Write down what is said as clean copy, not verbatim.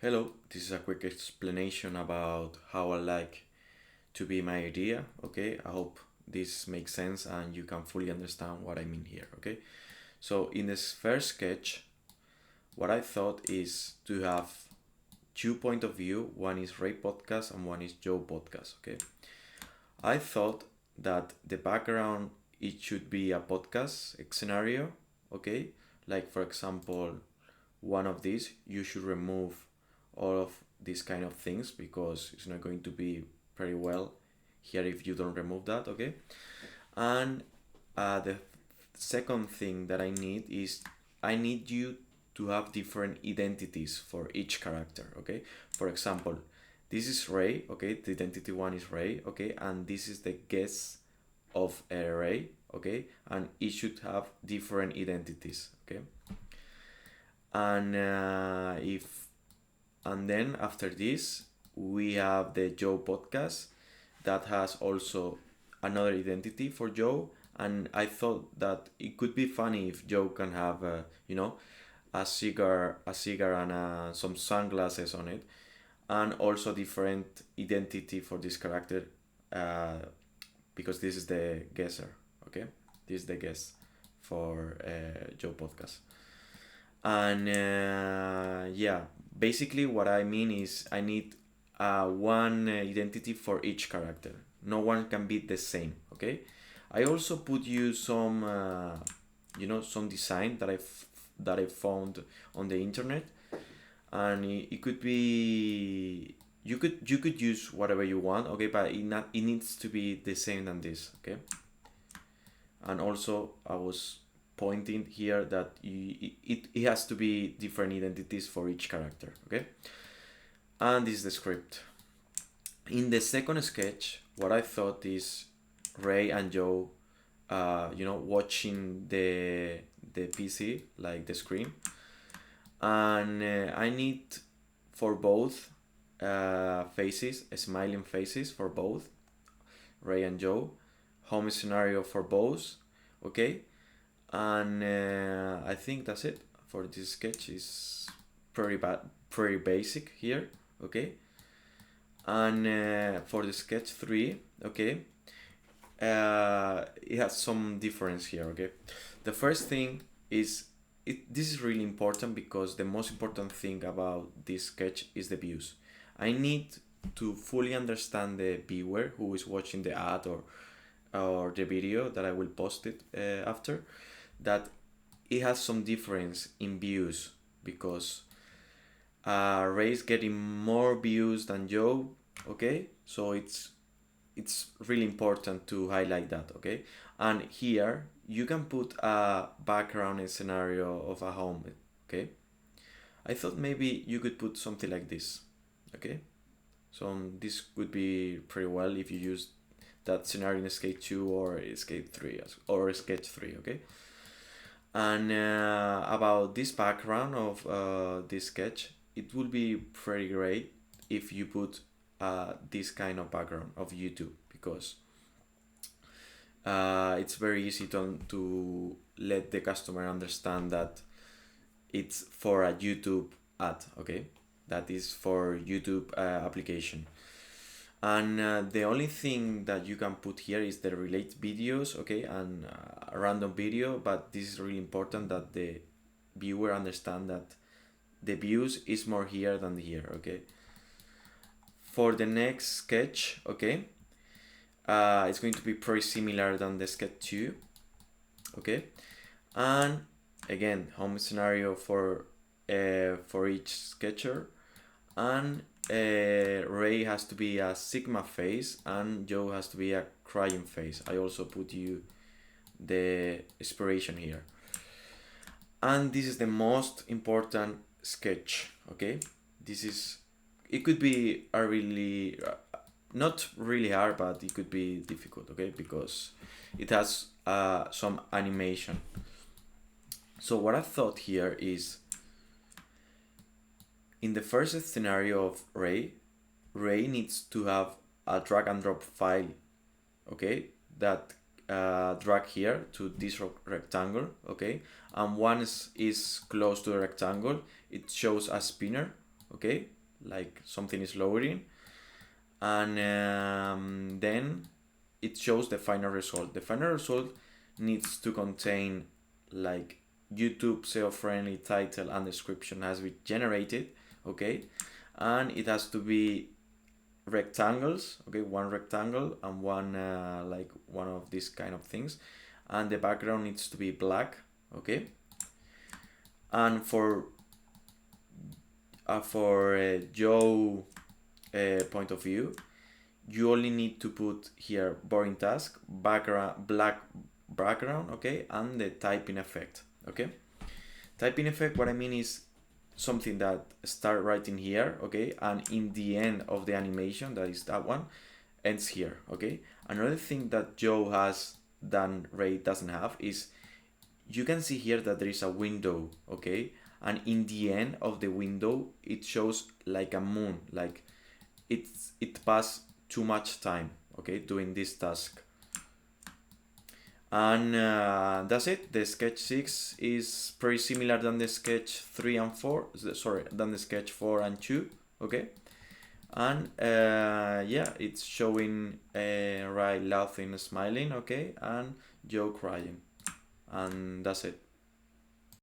Hello, this is a quick explanation about how I like to be my idea. Okay, I hope this makes sense and you can fully understand what I mean here. Okay, so in this first sketch, what I thought is to have two point of view. One is Ray podcast and one is Joe podcast. Okay, I thought that the background it should be a podcast scenario. Okay, like for example, one of these you should remove all of these kind of things because it's not going to be very well here if you don't remove that. Okay, and the second thing that I need is I need you to have different identities for each character. Okay, for example, this is Ray. Okay, the identity one is Ray. Okay, and this is the guess of Ray. Okay, and it should have different identities. Okay, and if and then after this we have the Joe podcast that has also another identity for Joe, and I thought that it could be funny if Joe can have a cigar and some sunglasses on it, and also different identity for this character, uh, because this is the guesser. Okay, this is the guess for Joe podcast. And yeah, basically what I mean is I need one identity for each character. No one can be the same. Okay, I also put you some some design that I found on the internet, and it could be you could use whatever you want. Okay, but it needs to be the same than this. Okay, and also I was pointing here that it has to be different identities for each character. Okay, and this is the script. In the second sketch, what I thought is Ray and Joe watching the PC, like the screen, and I need for both faces, smiling faces for both Ray and Joe, home scenario for both. Okay, and I think that's it for this sketch. Is pretty basic here. Okay, and for the sketch 3, okay, it has some difference here. Okay, the first thing is this is really important because the most important thing about this sketch is the views. I need to fully understand the viewer who is watching the ad or the video that I will post it after, that it has some difference in views because Ray's getting more views than Joe. Okay, so it's really important to highlight that. Okay, and here you can put a background scenario of a home. Okay, I thought maybe you could put something like this. Okay, so this would be pretty well if you use that scenario in Skate 2 or Skate 3 or Sketch 3. Okay, and about this background of this sketch, it would be pretty great if you put this kind of background of YouTube because it's very easy to let the customer understand that it's for a YouTube ad. Okay, that is for YouTube application. And the only thing that you can put here is the relate videos. Okay, and a random video, but this is really important that the viewer understand that the views is more here than here. Okay, for the next sketch, okay, it's going to be pretty similar than the sketch 2. Okay, and again, home scenario for each sketcher, and Ray has to be a Sigma face and Joe has to be a crying face. I also put you the inspiration here. And this is the most important sketch. Okay, this is it could be a really not really hard, but it could be difficult. Okay, because it has some animation. So what I thought here is in the first scenario of Ray needs to have a drag and drop file, okay, that drag here to this rectangle, okay, and once is close to the rectangle, it shows a spinner, okay, like something is loading, and then it shows the final result. The final result needs to contain like YouTube SEO friendly title and description has been generated, okay, and it has to be rectangles, okay, one rectangle and one like one of these kind of things, and the background needs to be black, okay. And for Joe point of view, you only need to put here boring task, background, black background, okay, and the typing effect, okay. Typing effect, what I mean is something that start writing here, okay, and in the end of the animation, that is that one, ends here, okay. Another thing that Joe has that Ray doesn't have is you can see here that there is a window, okay, and in the end of the window it shows like a moon, like it passed too much time, okay, doing this task. And that's it. The sketch 6 is pretty similar than the sketch 3 and 4, sorry, than the sketch 4 and 2, okay. And yeah, it's showing Ray laughing, smiling, okay, and Joe crying, and that's it.